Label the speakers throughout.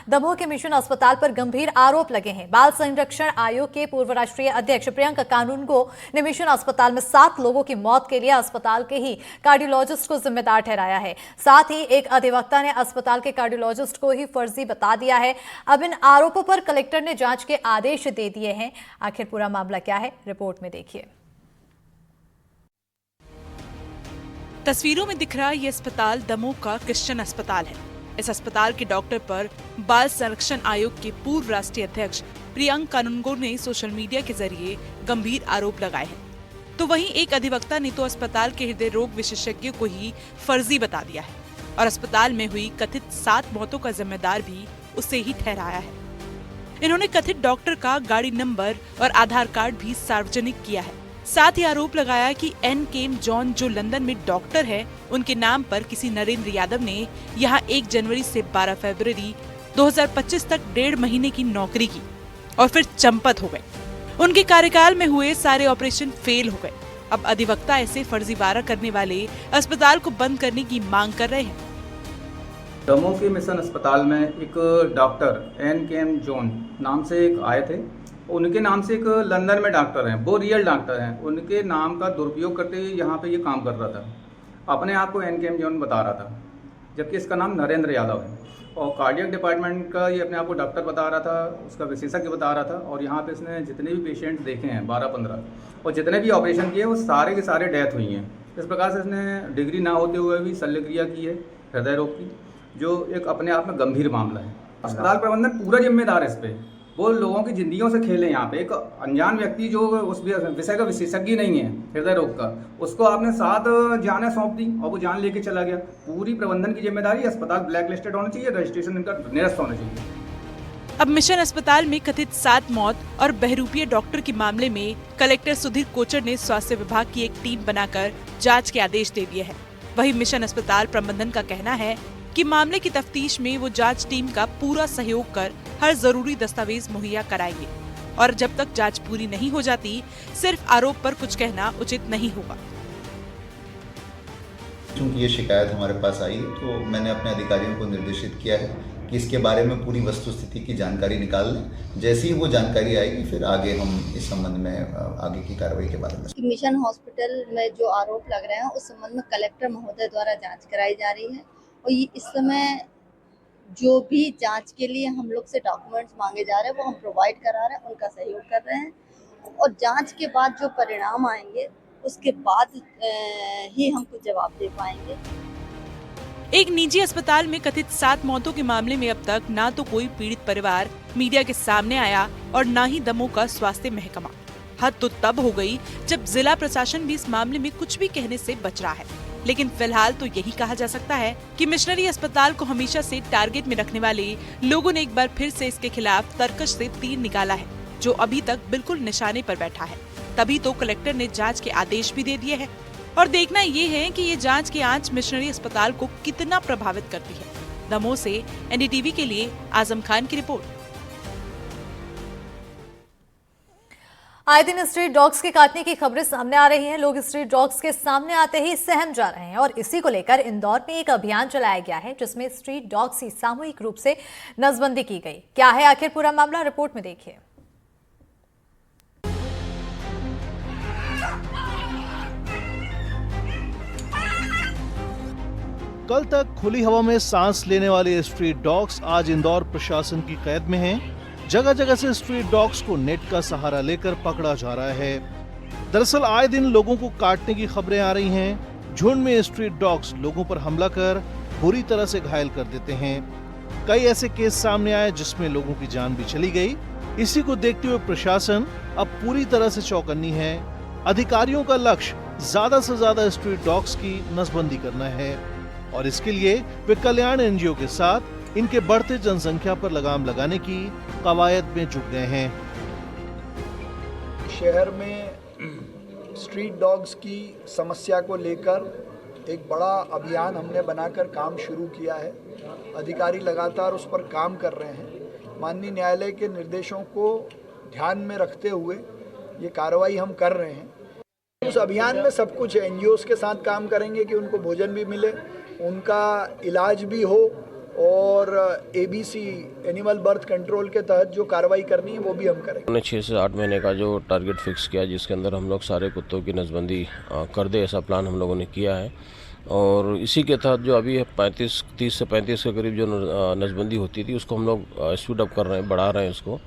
Speaker 1: दमोह के मिशन अस्पताल पर गंभीर आरोप लगे हैं। बाल संरक्षण आयोग के पूर्व राष्ट्रीय अध्यक्ष प्रियंका कानूनगो ने मिशन अस्पताल में 7 लोगों की मौत के लिए अस्पताल के ही कार्डियोलॉजिस्ट को जिम्मेदार ठहराया है। साथ ही एक अधिवक्ता ने अस्पताल के कार्डियोलॉजिस्ट को ही फर्जी बता दिया है। अब इन आरोपों पर कलेक्टर ने जांच के आदेश दे दिए हैं। आखिर पूरा मामला क्या है, रिपोर्ट में देखिए।
Speaker 2: तस्वीरों में दिख रहा ये अस्पताल दमोह का क्रिश्चियन अस्पताल है। इस अस्पताल के डॉक्टर पर बाल संरक्षण आयोग के पूर्व राष्ट्रीय अध्यक्ष प्रियंका कानूनगो ने सोशल मीडिया के जरिए गंभीर आरोप लगाए हैं। तो वहीं एक अधिवक्ता ने तो अस्पताल के हृदय रोग विशेषज्ञ को ही फर्जी बता दिया है और अस्पताल में हुई कथित 7 मौतों का जिम्मेदार भी उसे ही ठहराया है। इन्होंने कथित डॉक्टर का गाड़ी नंबर और आधार कार्ड भी सार्वजनिक किया है। साथ ही आरोप लगाया कि एन.के. जॉन जो लंदन में डॉक्टर है, उनके नाम पर किसी नरेंद्र यादव ने यहाँ 1 जनवरी से 12 फरवरी 2025 तक 1.5 महीने की नौकरी की और फिर चंपत हो गए। उनके कार्यकाल में हुए सारे ऑपरेशन फेल हो गए। अब अधिवक्ता ऐसे फर्जीवाड़ा करने वाले अस्पताल को बंद करने की मांग कर रहे हैं।
Speaker 3: दमोह के मिशन अस्पताल में एक डॉक्टर एन.के. जॉन नाम से एक आए थे। उनके नाम से एक लंदन में डॉक्टर हैं, वो रियल डॉक्टर हैं। उनके नाम का दुरुपयोग करते हुए यहाँ पे ये काम कर रहा था। अपने आप को एन.के. जॉन बता रहा था, जबकि इसका नाम नरेंद्र यादव है। और कार्डियक डिपार्टमेंट का ये अपने आप को डॉक्टर बता रहा था, उसका विशेषज्ञ बता रहा था। और यहाँ पे इसने जितने भी पेशेंट देखे हैं 12-15 और जितने भी ऑपरेशन किए वो सारे के सारे डेथ हुई हैं। इस प्रकार से इसने डिग्री ना होते हुए भी शल्य क्रिया की है हृदय रोग की, जो एक अपने आप में गंभीर मामला है। अस्पताल प्रबंधन पूरा जिम्मेदार है इस पर। वो लोगों की जिंदगियों से खेले। यहाँ पे एक अनजान व्यक्ति जो उस विषय का विशेषज्ञ नहीं है हृदय रोग का, उसको आपने 7 जानें सौंप दी और वो जान लेके चला गया। पूरी प्रबंधन की जिम्मेदारी, अस्पताल ब्लैक लिस्टेड होना चाहिए, रजिस्ट्रेशन इनका निरस्त होना चाहिए।
Speaker 2: अब मिशन अस्पताल में कथित 7 मौत और बहरूपीय डॉक्टर के मामले में कलेक्टर सुधीर कोचर ने स्वास्थ्य विभाग की एक टीम बनाकर जाँच के आदेश दे दिए हैं। वही मिशन अस्पताल प्रबंधन का कहना है कि मामले की तफ्तीश में वो जांच टीम का पूरा सहयोग कर हर जरूरी दस्तावेज मुहैया कराएंगे और जब तक जांच पूरी नहीं हो जाती सिर्फ आरोप पर कुछ कहना उचित नहीं होगा।
Speaker 4: चूंकि ये शिकायत हमारे पास आई तो मैंने अपने अधिकारियों को निर्देशित किया है कि इसके बारे में पूरी वस्तुस्थिति की जानकारी निकाल लें। जैसी ही वो जानकारी आएगी फिर आगे हम इस संबंध में आगे की कार्रवाई के बारे में।
Speaker 5: मिशन हॉस्पिटल में जो आरोप लग रहे हैं उस संबंध में कलेक्टर महोदय द्वारा जांच कराई जा रही है और इस समय जो भी जांच के लिए हम लोग से डॉक्यूमेंट्स मांगे जा रहे हैं वो हम प्रोवाइड करा रहे हैं, उनका सहयोग कर रहे हैं और जांच के बाद जो परिणाम आएंगे उसके बाद ही हम कुछ जवाब दे पाएंगे।
Speaker 2: एक निजी अस्पताल में कथित 7 मौतों के मामले में अब तक ना तो कोई पीड़ित परिवार मीडिया के सामने आया और ना ही दमोह का स्वास्थ्य महकमा। हद तो तब हो गई जब जिला प्रशासन भी इस मामले में कुछ भी कहने से बच रहा है। लेकिन फिलहाल तो यही कहा जा सकता है कि मिशनरी अस्पताल को हमेशा से टारगेट में रखने वाले लोगों ने एक बार फिर से इसके खिलाफ तर्कश से तीर निकाला है, जो अभी तक बिल्कुल निशाने पर बैठा है। तभी तो कलेक्टर ने जांच के आदेश भी दे दिए हैं और देखना ये है कि ये जांच की आंच मिशनरी अस्पताल को कितना प्रभावित करती है। दमोह से एनडीटीवी के लिए आजम खान की रिपोर्ट।
Speaker 1: आए दिन स्ट्रीट डॉग्स के काटने की खबरें सामने आ रही हैं। लोग स्ट्रीट डॉग्स के सामने आते ही सहम जा रहे हैं और इसी को लेकर इंदौर में एक अभियान चलाया गया है जिसमें स्ट्रीट डॉग्स की सामूहिक रूप से नसबंदी की गई। क्या है आखिर पूरा मामला, रिपोर्ट में देखिए।
Speaker 6: कल तक खुली हवा में सांस लेने वाले स्ट्रीट डॉग्स आज इंदौर प्रशासन की कैद में हैं। जगह जगह से स्ट्रीट डॉग्स को नेट का सहारा लेकर पकड़ा जा रहा है। दरअसल आए दिन लोगों को काटने की खबरें आ रही हैं। झुंड में स्ट्रीट डॉग्स लोगों पर हमला कर बुरी तरह से घायल कर देते हैं। कई ऐसे केस सामने आए जिसमें लोगों की जान भी चली गई। इसी को देखते हुए प्रशासन अब पूरी तरह से चौकन्नी है। अधिकारियों का लक्ष्य ज्यादा से ज्यादा स्ट्रीट डॉग्स की नसबंदी करना है और इसके लिए वे कल्याण एनजीओ के साथ इनके बढ़ते जनसंख्या पर लगाम लगाने की कवायद में जुट गए हैं।
Speaker 7: शहर में स्ट्रीट डॉग्स की समस्या को लेकर एक बड़ा अभियान हमने बनाकर काम शुरू किया है। अधिकारी लगातार उस पर काम कर रहे हैं। माननीय न्यायालय के निर्देशों को ध्यान में रखते हुए ये कार्रवाई हम कर रहे हैं। उस अभियान में सब कुछ है। एनजीओस के साथ काम करेंगे कि उनको भोजन भी मिले, उनका इलाज भी हो और ABC एनिमल बर्थ कंट्रोल के तहत जो कार्रवाई करनी है वो भी हम करेंगे।
Speaker 8: हमने 6 से 8 महीने का जो टारगेट फिक्स किया, जिसके अंदर हम लोग सारे कुत्तों की नसबंदी कर दे, ऐसा प्लान हम लोगों ने किया है। और इसी के तहत जो अभी 30 से 35 के करीब जो नसबंदी होती थी उसको हम लोग स्पीड अप कर रहे हैं, बढ़ा रहे हैं उसको,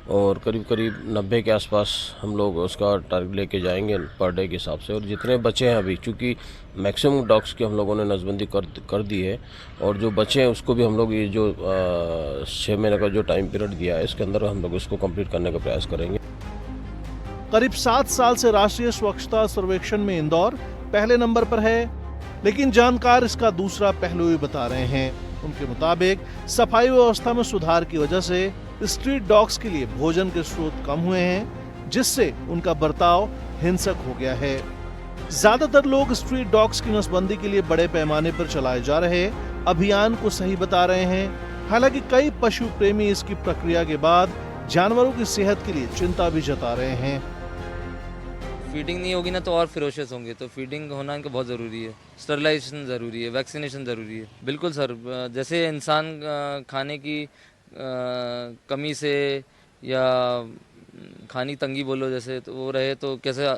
Speaker 8: और करीब 90 के आसपास हम लोग उसका टारगेट लेके जाएंगे पर डे के हिसाब से। और जितने बचे हैं अभी, चूँकि मैक्सिमम डॉग्स की हम लोगों ने नसबंदी कर दी है, और जो बचे हैं उसको भी हम लोग ये जो 6 महीने का जो टाइम पीरियड दिया है इसके अंदर हम लोग इसको कंप्लीट करने का प्रयास करेंगे।
Speaker 6: करीब 7 साल से राष्ट्रीय स्वच्छता सर्वेक्षण में इंदौर पहले नंबर पर है, लेकिन जानकार इसका दूसरा पहलू भी बता रहे हैं। उनके मुताबिक सफाई व्यवस्था में सुधार की वजह से स्ट्रीट डॉग्स के लिए भोजन के स्रोत कम हुए हैं, जिससे उनका बर्ताव हिंसक हो गया है। ज्यादातर लोग स्ट्रीट डॉग्स की नसबंदी के लिए बड़े पैमाने पर चलाए जा रहे अभियान को सही बता रहे हैं। हालांकि कई पशु प्रेमी इसकी प्रक्रिया के बाद जानवरों की सेहत के लिए चिंता भी जता रहे हैं।
Speaker 9: फीडिंग नहीं होगी ना तो और फिरोशियस होंगे, तो फीडिंग होना इनका बहुत ज़रूरी है, स्टरलाइजेशन ज़रूरी है, वैक्सीनेशन ज़रूरी है। बिल्कुल सर, जैसे इंसान खाने की कमी से या खानी तंगी बोलो जैसे, तो वो रहे तो कैसे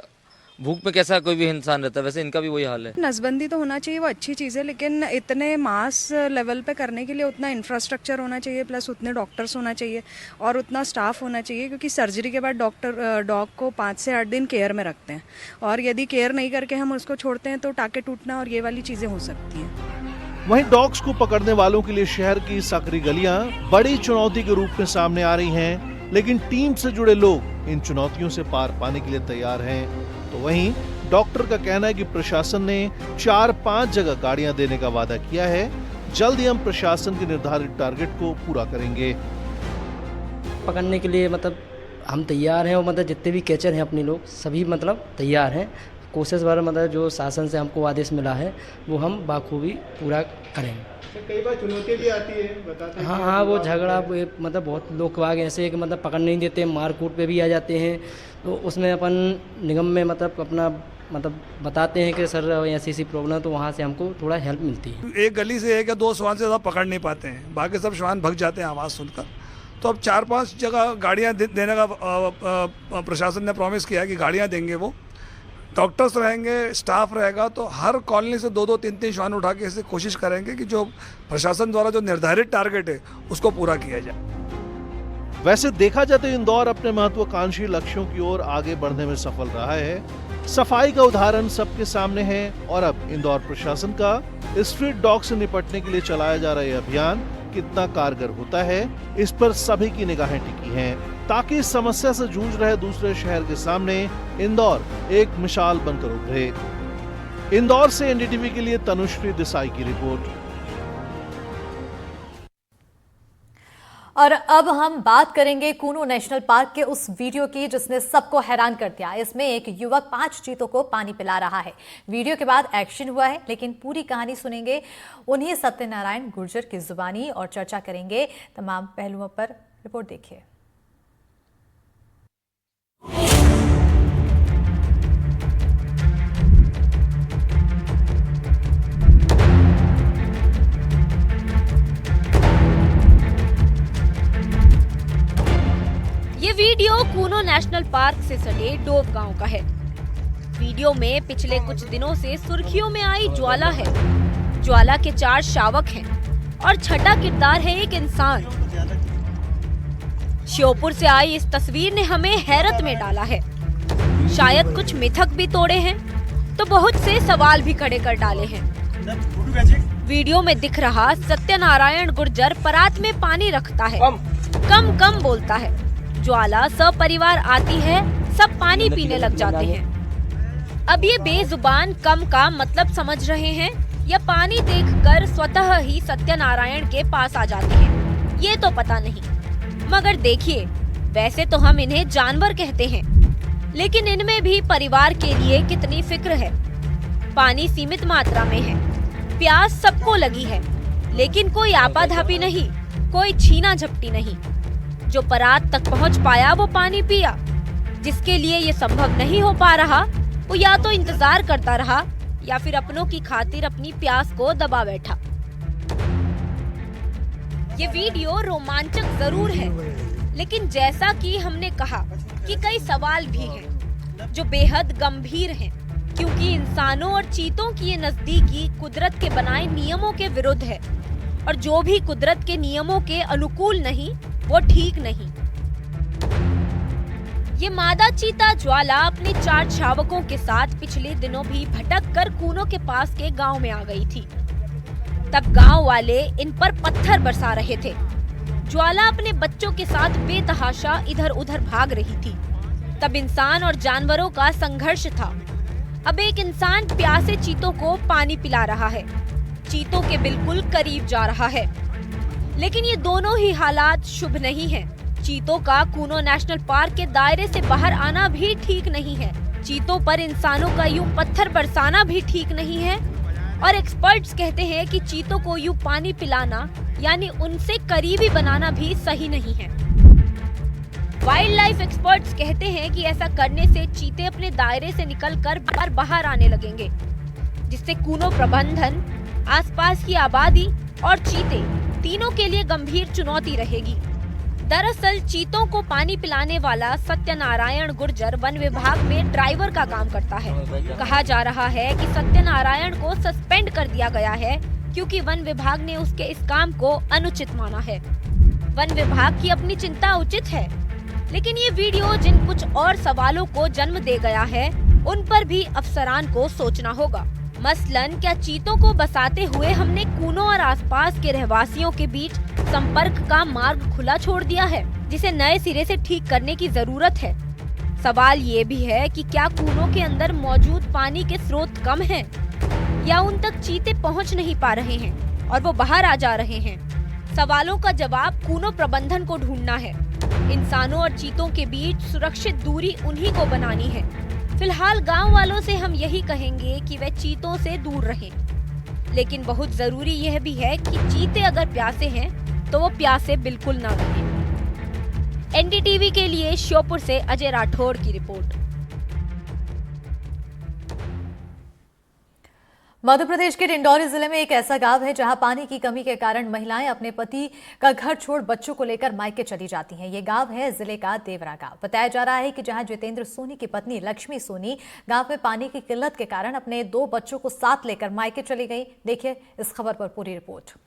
Speaker 9: भूख पे कैसा कोई भी इंसान रहता है, वैसे इनका भी वही हाल है।
Speaker 10: नसबंदी तो होना चाहिए, वो अच्छी चीज़ है, लेकिन इतने मास लेवल पे करने के लिए उतना इंफ्रास्ट्रक्चर होना चाहिए, प्लस उतने डॉक्टर्स होना चाहिए और उतना स्टाफ होना चाहिए, क्योंकि सर्जरी के बाद डॉक्टर डॉग को 5 से 8 दिन केयर में रखते हैं, और यदि केयर नहीं करके हम उसको छोड़ते हैं तो टाँके टूटना और ये वाली चीज़ें हो सकती हैं।
Speaker 6: वहीं डॉग्स को पकड़ने वालों के लिए शहर की सकरी गलियां बड़ी चुनौती के रूप में सामने आ रही हैं, लेकिन टीम से जुड़े लोग इन चुनौतियों से पार पाने के लिए तैयार हैं। तो वहीं डॉक्टर का कहना है कि प्रशासन ने 4-5 जगह गाड़ियां देने का वादा किया है। जल्द ही हम प्रशासन के निर्धारित टारगेट को पूरा करेंगे।
Speaker 11: पकड़ने के लिए मतलब हम तैयार हैं, और मतलब जितने भी कैचर हैं अपने लोग सभी मतलब तैयार हैं। कोशिश बार मतलब जो शासन से हमको आदेश मिला है वो हम बाखूबी पूरा करेंगे।
Speaker 12: कई बार चुनौती भी आती है, बताते हैं।
Speaker 11: हाँ, वो झगड़ा मतलब बहुत लोग वाग ऐसे कि मतलब पकड़ नहीं देते, मारकूट पे भी आ जाते हैं, तो उसमें अपन निगम में मतलब अपना मतलब बताते हैं कि सर ऐसी प्रॉब्लम है, तो वहाँ से हमको थोड़ा हेल्प मिलती है।
Speaker 12: एक गली से 1 या 2 श्वान से ज़्यादा पकड़ नहीं पाते हैं, बाकी सब श्वान भग जाते हैं आवाज़ सुनकर। तो अब 4-5 जगह गाड़ियाँ देने का प्रशासन ने प्रॉमिस किया कि गाड़ियाँ देंगे, वो डॉक्टर्स रहेंगे, स्टाफ रहेगा, तो हर कॉलोनी से 2-2, 3-3 श्वान उठा के ऐसे कोशिश करेंगे कि जो प्रशासन द्वारा जो निर्धारित टारगेट है उसको पूरा किया जाए।
Speaker 6: वैसे देखा जाए तो इंदौर अपने महत्वाकांक्षी लक्ष्यों की ओर आगे बढ़ने में सफल रहा है। सफाई का उदाहरण सबके सामने है, और अब इंदौर प्रशासन का स्ट्रीट डॉग से निपटने के लिए चलाया जा रहा अभियान कितना कारगर होता है, इस पर सभी की निगाहें टिकी हैं, ताकि इस समस्या से जूझ रहे दूसरे शहर के सामने इंदौर एक मिसाल बनकर उभरे। इंदौर से एनडीटीवी के लिए तनुश्री देसाई की रिपोर्ट।
Speaker 1: और अब हम बात करेंगे कूनो नेशनल पार्क के उस वीडियो की जिसने सबको हैरान कर दिया। इसमें एक युवक 5 चीतों को पानी पिला रहा है। वीडियो के बाद एक्शन हुआ है, लेकिन पूरी कहानी सुनेंगे उन्हीं सत्यनारायण गुर्जर की जुबानी और चर्चा करेंगे तमाम पहलुओं पर। रिपोर्ट देखिए।
Speaker 13: ये वीडियो कूनो नेशनल पार्क से सटे डोब गांव का है। वीडियो में पिछले कुछ दिनों से सुर्खियों में आई ज्वाला है। ज्वाला के 4 शावक हैं और छठा किरदार है एक इंसान। श्योपुर से आई इस तस्वीर ने हमें हैरत में डाला है। शायद कुछ मिथक भी तोड़े हैं तो बहुत से सवाल भी खड़े कर डाले हैं। वीडियो में दिख रहा सत्यनारायण गुर्जर परात में पानी रखता है, कम बोलता है। ज्वाला सपरिवार आती है, सब पानी पीने लग जाते हैं। अब ये बेजुबान कम का मतलब समझ रहे हैं या पानी देखकर स्वतः ही सत्यनारायण के पास आ जाते हैं, ये तो पता नहीं। मगर देखिए, वैसे तो हम इन्हें जानवर कहते हैं, लेकिन इनमें भी परिवार के लिए कितनी फिक्र है। पानी सीमित मात्रा में है, प्यास सबको लगी है, लेकिन कोई आपाधापी नहीं, कोई छीना झपटी नहीं। जो परात तक पहुंच पाया वो पानी पिया, जिसके लिए ये संभव नहीं हो पा रहा वो या तो इंतजार करता रहा या फिर अपनों की खातिर अपनी प्यास को दबा बैठा। ये वीडियो रोमांचक जरूर है, लेकिन जैसा कि हमने कहा कि कई सवाल भी हैं जो बेहद गंभीर हैं, क्योंकि इंसानों और चीतों की ये नजदीकी कुदरत के बनाए नियमों के विरुद्ध है, और जो भी कुदरत के नियमों के अनुकूल नहीं वो ठीक नहीं। ये मादा चीता ज्वाला अपने 4 शावकों के साथ पिछले दिनों भी भटक कर कूनो के पास के गांव में आ गई थी। तब गांव वाले इन पर पत्थर बरसा रहे थे। ज्वाला अपने बच्चों के साथ बेतहाशा इधर उधर भाग रही थी। तब इंसान और जानवरों का संघर्ष था। अब एक इंसान प्यासे चीतों को पानी पिला रहा है, चीतों के बिल्कुल करीब जा रहा है। लेकिन ये दोनों ही हालात शुभ नहीं है। चीतों का कूनो नेशनल पार्क के दायरे से बाहर आना भी ठीक नहीं है। चीतों पर इंसानों का यूं पत्थर बरसाना भी ठीक नहीं है। और एक्सपर्ट्स कहते हैं कि चीतों को यूं पानी पिलाना यानी उनसे करीबी बनाना भी सही नहीं है। वाइल्ड लाइफ एक्सपर्ट्स कहते हैं कि ऐसा करने से चीते अपने दायरे से निकलकर बाहर आने लगेंगे, जिससे कूनो प्रबंधन, आसपास की आबादी और चीते तीनों के लिए गंभीर चुनौती रहेगी। दरअसल चीतों को पानी पिलाने वाला सत्यनारायण गुर्जर वन विभाग में ड्राइवर का काम करता है। कहा जा रहा है कि सत्यनारायण को सस्पेंड कर दिया गया है क्योंकि वन विभाग ने उसके इस काम को अनुचित माना है। वन विभाग की अपनी चिंता उचित है, लेकिन ये वीडियो जिन कुछ और सवालों को जन्म दे गया है उन पर भी अफसरान को सोचना होगा। मसलन क्या चीतों को बसाते हुए हमने कूनो और आसपास के रहवासियों के बीच संपर्क का मार्ग खुला छोड़ दिया है, जिसे नए सिरे से ठीक करने की जरूरत है। सवाल ये भी है कि क्या कूनों के अंदर मौजूद पानी के स्रोत कम हैं, या उन तक चीते पहुंच नहीं पा रहे हैं और वो बाहर आ जा रहे हैं। सवालों का जवाब कूनो प्रबंधन को ढूंढना है। इंसानों और चीतों के बीच सुरक्षित दूरी उन्हीं को बनानी है। फिलहाल गांव वालों से हम यही कहेंगे कि वे चीतों से दूर रहें। लेकिन बहुत जरूरी यह भी है कि चीते अगर प्यासे हैं तो वो प्यासे बिल्कुल ना रहें। एनडीटीवी के लिए श्योपुर से अजय राठौड़ की रिपोर्ट।
Speaker 1: मध्य प्रदेश के डिंडौरी जिले में एक ऐसा गांव है जहां पानी की कमी के कारण महिलाएं अपने पति का घर छोड़ बच्चों को लेकर मायके चली जाती हैं। ये गांव है जिले का देवरा गांव। बताया जा रहा है कि जहां जितेंद्र सोनी की पत्नी लक्ष्मी सोनी गांव में पानी की किल्लत के कारण अपने 2 बच्चों को साथ लेकर मायके चली गई। देखिए इस खबर पर पूरी रिपोर्ट।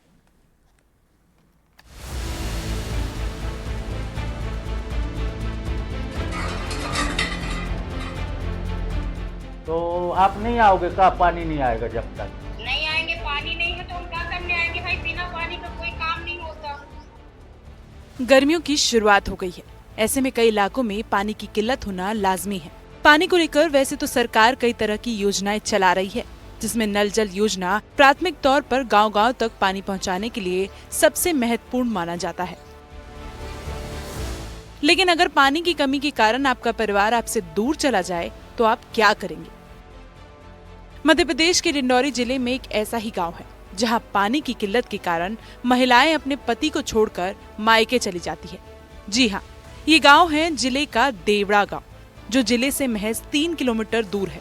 Speaker 14: तो आप नहीं आओगे का? पानी नहीं आएगा जब तक?
Speaker 15: नहीं आएंगे, पानी नहीं है तो हम क्या करने आएंगे भाई? बिना पानी का कोई काम नहीं होता।
Speaker 2: गर्मियों की शुरुआत हो गई है, ऐसे में कई इलाकों में पानी की किल्लत होना लाजमी है। पानी को लेकर वैसे तो सरकार कई तरह की योजनाएं चला रही है, जिसमें नल जल योजना प्राथमिक तौर पर गांव-गांव तक पानी पहुंचाने के लिए सबसे महत्वपूर्ण माना जाता है। लेकिन अगर पानी की कमी के कारण आपका परिवार आपसे दूर चला जाए तो आप क्या करेंगे? मध्य प्रदेश के डिंडौरी जिले में एक ऐसा ही गांव है जहां पानी की किल्लत के कारण महिलाएं अपने पति को छोड़कर मायके चली जाती है। जी हां, ये गांव है जिले का देवड़ा गांव, जो जिले से महज 3 किलोमीटर दूर है।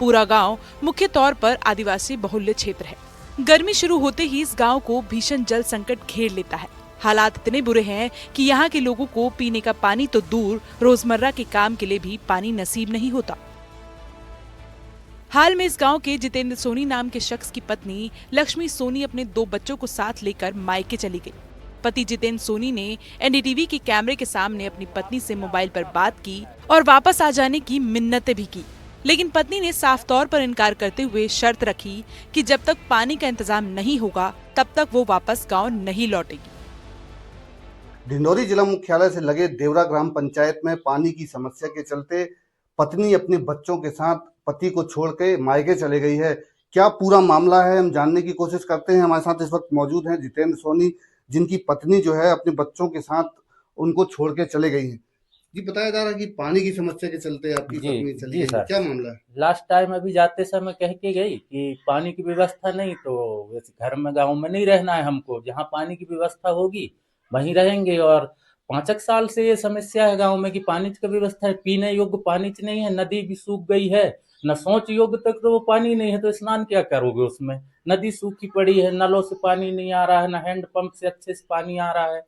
Speaker 2: पूरा गांव मुख्य तौर पर आदिवासी बहुल्य क्षेत्र है। गर्मी शुरू होते ही इस गांव को भीषण जल संकट घेर लेता है। हालात इतने बुरे हैं कि यहाँ के लोगों को पीने का पानी तो दूर, रोजमर्रा के काम के लिए भी पानी नसीब नहीं होता। हाल में इस गांव के जितेंद्र सोनी नाम के शख्स की पत्नी लक्ष्मी सोनी अपने 2 बच्चों को साथ लेकर मायके चली गई। पति जितेंद्र सोनी ने एनडीटीवी के कैमरे के सामने अपनी पत्नी से मोबाइल पर बात की और वापस आ जाने की मिन्नतें भी की, लेकिन पत्नी ने साफ तौर पर इनकार करते हुए शर्त रखी कि जब तक पानी का इंतजाम नहीं होगा तब तक वो वापस गाँव नहीं लौटेगी।
Speaker 16: डिंडौरी जिला मुख्यालय से लगे देवरा ग्राम पंचायत में पानी की समस्या के चलते पत्नी अपने बच्चों के साथ पति को छोड़ के मायके चले गई है। क्या पूरा मामला है, हम जानने की कोशिश करते हैं। हमारे साथ इस वक्त मौजूद हैं जितेंद्र सोनी, जिनकी पत्नी जो है अपने बच्चों के साथ उनको छोड़ के चले गई है। जी, बताया जा रहा है कि पानी की समस्या के चलते आपकी पत्नी चली गई, क्या मामला है?
Speaker 14: लास्ट टाइम अभी जाते समय कह के गई कि पानी की व्यवस्था नहीं, तो घर में गाँव में नहीं रहना है हमको, जहाँ पानी की व्यवस्था होगी वहीं रहेंगे। और 5 साल से ये समस्या है गांव में कि पानी की व्यवस्था है, पीने योग्य पानी नहीं है, नदी भी सूख गई है, न सोच योग्य तक तो वो पानी नहीं है, तो स्नान क्या करोगे उसमें। नदी सूखी पड़ी है, नलों से पानी नहीं आ रहा है, न हैंडपंप से अच्छे से पानी आ रहा है।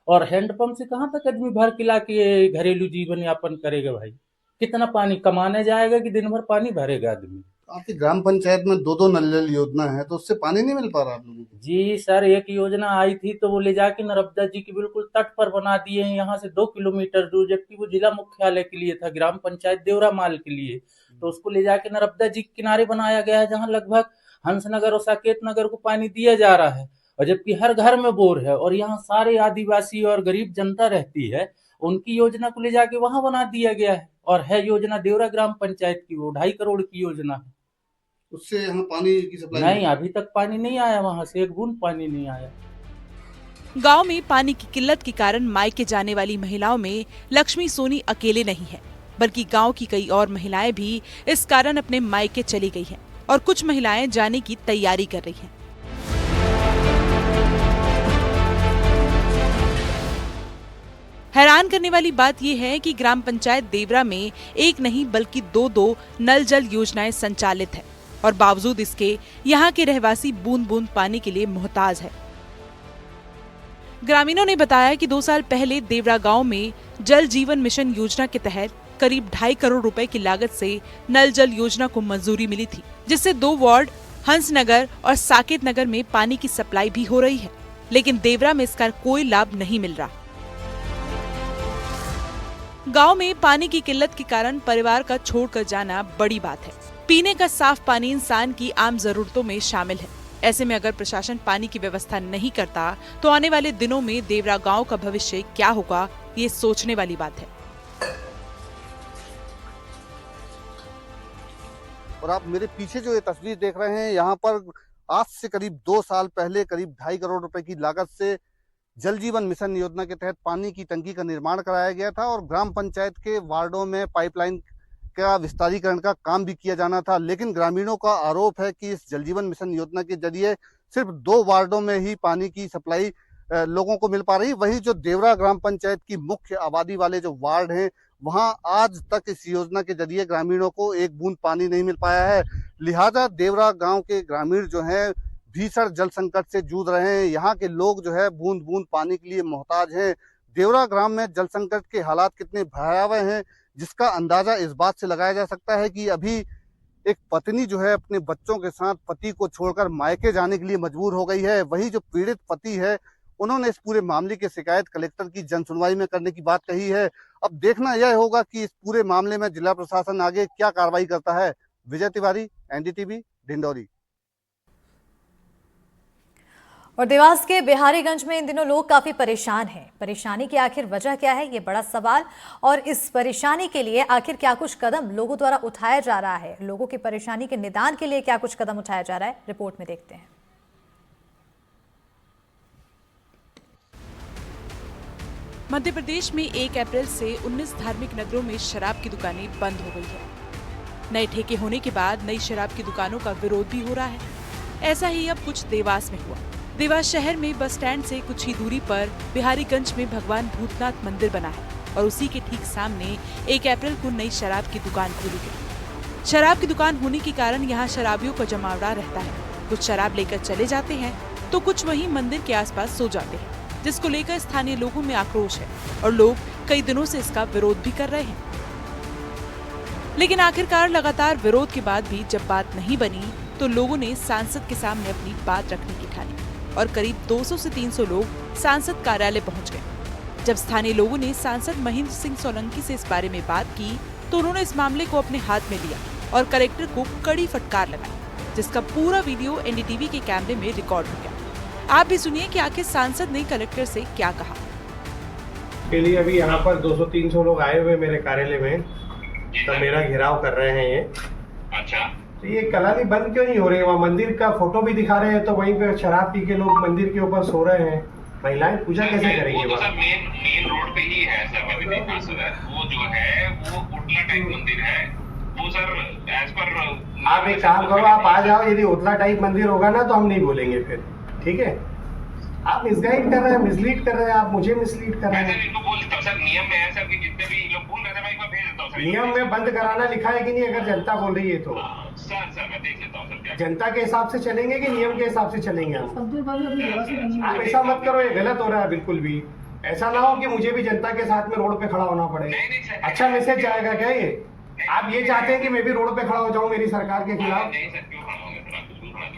Speaker 14: और हैंडपंप से कहाँ तक आदमी भर किला के घरेलू जीवन यापन करेगा भाई। कितना पानी कमाने जाएगा कि दिन भर पानी भरेगा आदमी।
Speaker 16: आपकी ग्राम पंचायत में 2-2 नल जल योजना है, तो उससे पानी नहीं मिल पा रहा आप लोगों को?
Speaker 14: जी सर, एक योजना आई थी तो वो ले जाके नर्मदा जी के बिल्कुल तट पर बना दिए हैं, यहाँ से 2 किलोमीटर दूर, जबकि वो जिला मुख्यालय के लिए था, ग्राम पंचायत देवरा माल के लिए। तो उसको ले जाके नर्मदा जी के किनारे बनाया गया है, जहाँ लगभग हंसनगर और साकेत नगर को पानी दिया जा रहा है, और जबकि हर घर में बोर है और यहाँ सारे आदिवासी और गरीब जनता रहती है। उनकी योजना को ले जाके वहां बना दिया गया है, और है योजना देवरा ग्राम पंचायत की, वो 2.5 करोड़ की योजना है।
Speaker 16: उससे यहाँ पानी की सप्लाई
Speaker 14: नहीं, अभी तक पानी नहीं आया, वहां से एक बूंद पानी नहीं आया।
Speaker 2: गांव में पानी की किल्लत के कारण मायके जाने वाली महिलाओं में लक्ष्मी सोनी अकेले नहीं है, बल्कि गांव की कई और महिलाएं भी इस कारण अपने मायके चली गई हैं और कुछ महिलाएं जाने की तैयारी कर रही हैं। हैरान करने वाली बात यह है कि ग्राम पंचायत देवरा में एक नहीं बल्कि 2-2 नल जल योजनाएं संचालित है, और बावजूद इसके यहाँ के रहवासी बूंद बूंद पानी के लिए मोहताज है। ग्रामीणों ने बताया कि 2 साल पहले देवरा गांव में जल जीवन मिशन योजना के तहत करीब 2.5 करोड़ रुपए की लागत से नल जल योजना को मंजूरी मिली थी, जिससे 2 वार्ड हंसनगर और साकेत नगर में पानी की सप्लाई भी हो रही है, लेकिन देवरा में इसका कोई लाभ नहीं मिल रहा। गांव में पानी की किल्लत के कारण परिवार का छोड़कर जाना बड़ी बात है। पीने का साफ पानी इंसान की आम जरूरतों में शामिल है। ऐसे में अगर प्रशासन पानी की व्यवस्था नहीं करता तो आने वाले दिनों में देवरा गांव का भविष्य क्या होगा, ये सोचने वाली बात है।
Speaker 16: और आप मेरे पीछे जो ये तस्वीर देख रहे हैं, यहाँ पर आज से करीब 2 साल पहले करीब 2.5 करोड़ रुपए की लागत से जल जीवन मिशन योजना के तहत पानी की टंकी का निर्माण कराया गया था, और ग्राम पंचायत के वार्डों में पाइपलाइन का विस्तारीकरण का काम भी किया जाना था। लेकिन ग्रामीणों का आरोप है कि इस जल जीवन मिशन योजना के जरिए सिर्फ 2 वार्डों में ही पानी की सप्लाई लोगों को मिल पा रही। वहीं जो देवरा ग्राम पंचायत की मुख्य आबादी वाले जो वार्ड हैं, वहां आज तक इस योजना के जरिए ग्रामीणों को एक बूंद पानी नहीं मिल पाया है। लिहाजा देवरा गांव के ग्रामीण जो हैं भीषण जल संकट से जूझ रहे हैं। यहाँ के लोग जो है बूंद बूंद पानी के लिए मोहताज हैं। देवरा ग्राम में जल संकट के हालात कितने भयावह हैं, जिसका अंदाजा इस बात से लगाया जा सकता है कि अभी एक पत्नी जो है अपने बच्चों के साथ पति को छोड़कर मायके जाने के लिए मजबूर हो गई है। वही जो पीड़ित पति है, उन्होंने इस पूरे मामले की शिकायत कलेक्टर की जन सुनवाई में करने की बात कही है। अब देखना यह होगा कि इस पूरे मामले में जिला प्रशासन आगे क्या कार्रवाई करता है। विजय तिवारी, एनडीटीवी, ढिंडोरी।
Speaker 1: और देवास के बिहारीगंज में इन दिनों लोग काफी परेशान हैं। परेशानी की आखिर वजह क्या है, ये बड़ा सवाल। और इस परेशानी के लिए आखिर क्या कुछ कदम लोगों द्वारा उठाया जा रहा है, लोगों की परेशानी के निदान के लिए क्या कुछ कदम उठाया जा रहा है, रिपोर्ट में देखते हैं।
Speaker 2: मध्य प्रदेश में 1 अप्रैल से 19 धार्मिक नगरों में शराब की दुकानें बंद हो गई है। नए ठेके होने के बाद नई शराब की दुकानों का विरोध भी हो रहा है। ऐसा ही अब कुछ देवास में हुआ। देवास शहर में बस स्टैंड से कुछ ही दूरी पर बिहारीगंज में भगवान भूतनाथ मंदिर बना है, और उसी के ठीक सामने 1 अप्रैल को नई शराब की दुकान खोली गई। शराब की दुकान होने के कारण यहाँ शराबियों का जमावड़ा रहता है। कुछ शराब लेकर चले जाते हैं तो कुछ वहीं मंदिर के आसपास सो जाते हैं, जिसको लेकर स्थानीय लोगों में आक्रोश है और लोग कई दिनों से इसका विरोध भी कर रहे हैं। लेकिन आखिरकार लगातार विरोध के बाद भी जब बात नहीं बनी तो लोगों ने सांसद के सामने अपनी बात रखने की ठानी और करीब 200 से 300 लोग सांसद कार्यालय पहुंच गए। जब स्थानीय लोगों ने सांसद महेंद्र सिंह सोलंकी से इस बारे में बात की तो उन्होंने इस मामले को अपने हाथ में लिया और कलेक्टर को कड़ी फटकार लगाई, जिसका पूरा वीडियो एनडीटीवी के कैमरे में रिकॉर्ड हो गया। आप भी सुनिए कि आखिर सांसद ने कलेक्टर से क्या कहा।
Speaker 17: के लिए अभी यहाँ पर 200-300 लोग आए हुए मेरे कार्यालय में, तो मेरा घेराव कर रहे हैं ये। अच्छा, तो ये कलाली बंद क्यों नहीं हो रही है? वहाँ मंदिर का फोटो भी दिखा रहे हैं, तो वहीं पे शराब पी के लोग मंदिर के ऊपर सो रहे हैं। महिलाएं पूजा कैसे करेंगी?
Speaker 18: वो तो सर मेन रोड पे ही है सर। वो जो है वो उतला टाइप मंदिर है वो सर, एज पर।
Speaker 17: आप एक काम करो, आप आ जाओ। यदि उतला टाइप मंदिर होगा ना तो हम नहीं बोलेंगे फिर, ठीक है? आप मिसगाइड कर रहे हैं, मिसलीड कर रहे हैं, आप मुझे मिसलीड कर रहे हैं।
Speaker 18: इनको बोल देता हूँ सर, नियम में है सर कि जितने भी लोग बोल रहे थे मैं एक बार भेज देता हूँ सर।
Speaker 17: नियम में बंद कराना लिखा है कि नहीं? अगर जनता बोल रही है तो
Speaker 18: सर मैं देख लेता हूँ सर क्या।
Speaker 17: जनता के हिसाब से चलेंगे कि नियम के हिसाब से चलेंगे? आप ऐसा मत करो, ये गलत हो रहा है बिल्कुल भी। ऐसा ना हो कि मुझे भी जनता के साथ में रोड पे खड़ा होना पड़े। अच्छा मैसेज जाएगा क्या ये? आप ये चाहते हैं कि मैं भी रोड पे खड़ा हो जाऊं मेरी सरकार के खिलाफ?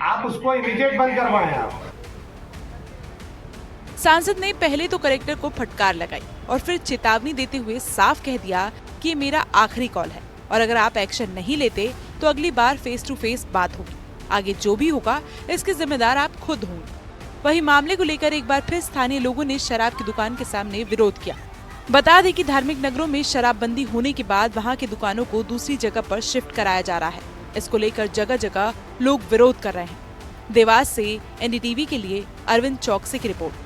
Speaker 17: आप उसको इमीडिएट बंद करवाएं। आप
Speaker 2: सांसद ने पहले तो कलेक्टर को फटकार लगाई और फिर चेतावनी देते हुए साफ कह दिया कि ये मेरा आखिरी कॉल है और अगर आप एक्शन नहीं लेते तो अगली बार फेस टू फेस बात होगी। आगे जो भी होगा इसके जिम्मेदार आप खुद होंगे। वहीं मामले को लेकर एक बार फिर स्थानीय लोगों ने शराब की दुकान के सामने विरोध किया। बता दें कि धार्मिक नगरों में शराबबंदी होने के बाद वहां की दुकानों को दूसरी जगह पर शिफ्ट कराया जा रहा है। इसको लेकर जगह जगह लोग विरोध कर रहे हैं। देवास से एनडीटीवी के लिए अरविंद चौकसी की रिपोर्ट।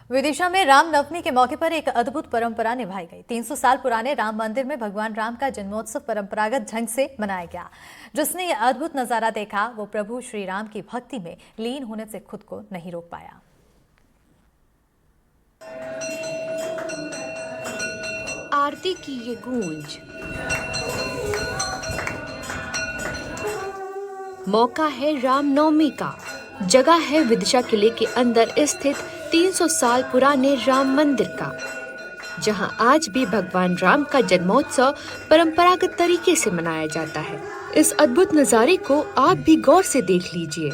Speaker 1: विदिशा में रामनवमी के मौके पर एक अद्भुत परंपरा निभाई गई। 300 साल पुराने राम मंदिर में भगवान राम का जन्मोत्सव परंपरागत ढंग से मनाया गया। जिसने ये अद्भुत नजारा देखा वो प्रभु श्री राम की भक्ति में लीन होने से खुद को नहीं रोक पाया।
Speaker 19: आरती की ये गूंज, मौका है रामनवमी का, जगह है विदिशा किले के अंदर स्थित 300 साल पुराने राम मंदिर का, जहां आज भी भगवान राम का जन्मोत्सव परंपरागत तरीके से मनाया जाता है। इस अद्भुत नजारे को आप भी गौर से देख लीजिए।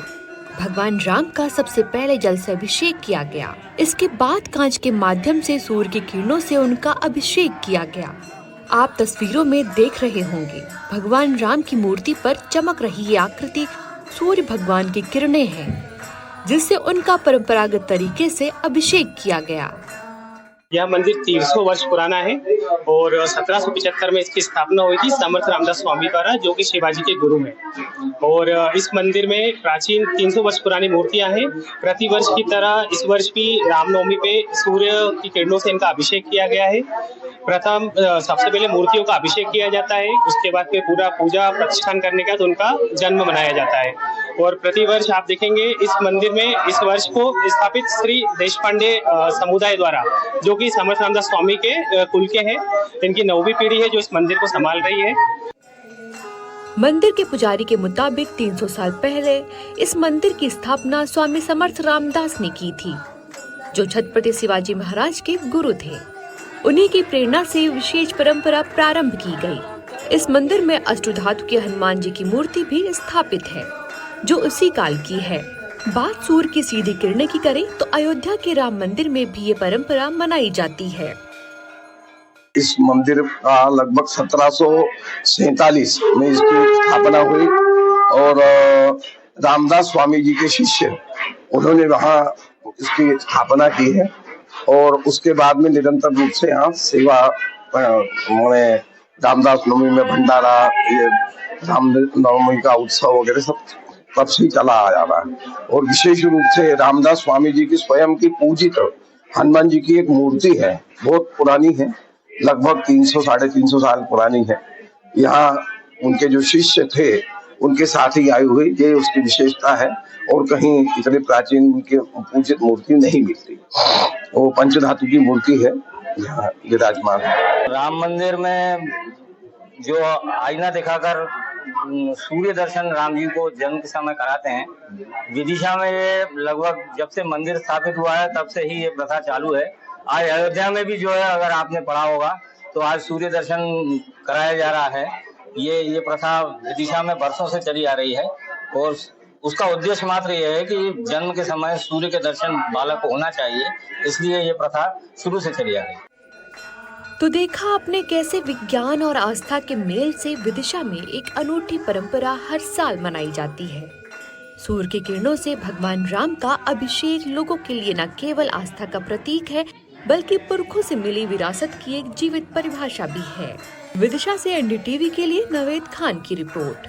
Speaker 19: भगवान राम का सबसे पहले जल से अभिषेक किया गया। इसके बाद कांच के माध्यम से सूर्य की किरणों से उनका अभिषेक किया गया। आप तस्वीरों में देख रहे होंगे भगवान राम की मूर्ति पर चमक रही ये आकृति सूर्य भगवान की किरणें हैं, जिससे उनका परंपरागत तरीके से अभिषेक किया गया।
Speaker 20: यह मंदिर 300 वर्ष पुराना है और 1775 में इसकी स्थापना हुई थी समर्थ रामदास स्वामी द्वारा, जो कि शिवाजी के गुरु हैं। और इस मंदिर में प्राचीन 300 वर्ष पुरानी मूर्तियां हैं। प्रतिवर्ष की तरह इस वर्ष भी रामनवमी पे सूर्य की किरणों से इनका अभिषेक किया गया है। प्रथम सबसे पहले मूर्तियों का अभिषेक किया जाता है, उसके बाद फिर पूरा पूजा प्रतिष्ठान करने के बाद उनका जन्म मनाया जाता है। और प्रतिवर्ष आप देखेंगे इस मंदिर में इस वर्ष को स्थापित श्री देशपांडे समुदाय द्वारा, जो कि समर्थ रामदास स्वामी के कुल के हैं, इनकी 9वीं पीढ़ी है जो इस मंदिर को संभाल रही है।
Speaker 19: मंदिर के पुजारी के मुताबिक 300 साल पहले इस मंदिर की स्थापना स्वामी समर्थ रामदास ने की थी, जो छत्रपति शिवाजी महाराज के गुरु थे। उन्हीं की प्रेरणा से विशेष परंपरा प्रारंभ की गई। इस मंदिर में अष्टधातु के हनुमान जी की मूर्ति भी स्थापित है, जो उसी काल की है। बात सूर्य की सीधी किरणें की करें तो अयोध्या के राम मंदिर में भी ये परंपरा मनाई जाती है।
Speaker 21: इस मंदिर का लगभग 1747 में इसकी स्थापना हुई और रामदास स्वामी जी के शिष्य उन्होंने वहाँ इसकी स्थापना की है और उसके बाद में निरंतर रूप से यहाँ सेवा रामदास नवमी में भंडारा, ये राम नवमी का उत्सव वगैरह सब तब से चला आ जा रहा है। और विशेष रूप से रामदास स्वामी जी की स्वयं की पूजित हनुमान जी की एक मूर्ति है, बहुत पुरानी है, लगभग 300-350 साल पुरानी है। यहाँ उनके जो शिष्य थे उनके साथ ही आई हुई, ये उसकी विशेषता है और कहीं इतने प्राचीन उनके पूजित मूर्ति नहीं मिलती। वो पंचधातु की मूर्ति है, यहाँ विराजमान है।
Speaker 22: राम मंदिर में जो आईना दिखाकर सूर्य दर्शन राम जी को जन्म के समय कराते हैं, विदिशा में ये लगभग जब से मंदिर स्थापित हुआ है तब से ही ये प्रथा चालू है। आज अयोध्या में भी जो है, अगर आपने पढ़ा होगा तो आज सूर्य दर्शन कराया जा रहा है। ये प्रथा विदिशा में वर्षों से चली आ रही है और उसका उद्देश्य मात्र ये है कि जन्म के समय सूर्य के दर्शन बालक को होना चाहिए, इसलिए ये प्रथा शुरू से चली आ रही है।
Speaker 19: तो देखा आपने कैसे विज्ञान और आस्था के मेल से विदिशा में एक अनूठी परंपरा हर साल मनाई जाती है। सूर्य की किरणों से भगवान राम का अभिषेक लोगों के लिए न केवल आस्था का प्रतीक है, बल्कि पुरखों से मिली विरासत की एक जीवित परिभाषा भी है। विदिशा से एनडीटीवी के लिए नवेद खान की रिपोर्ट।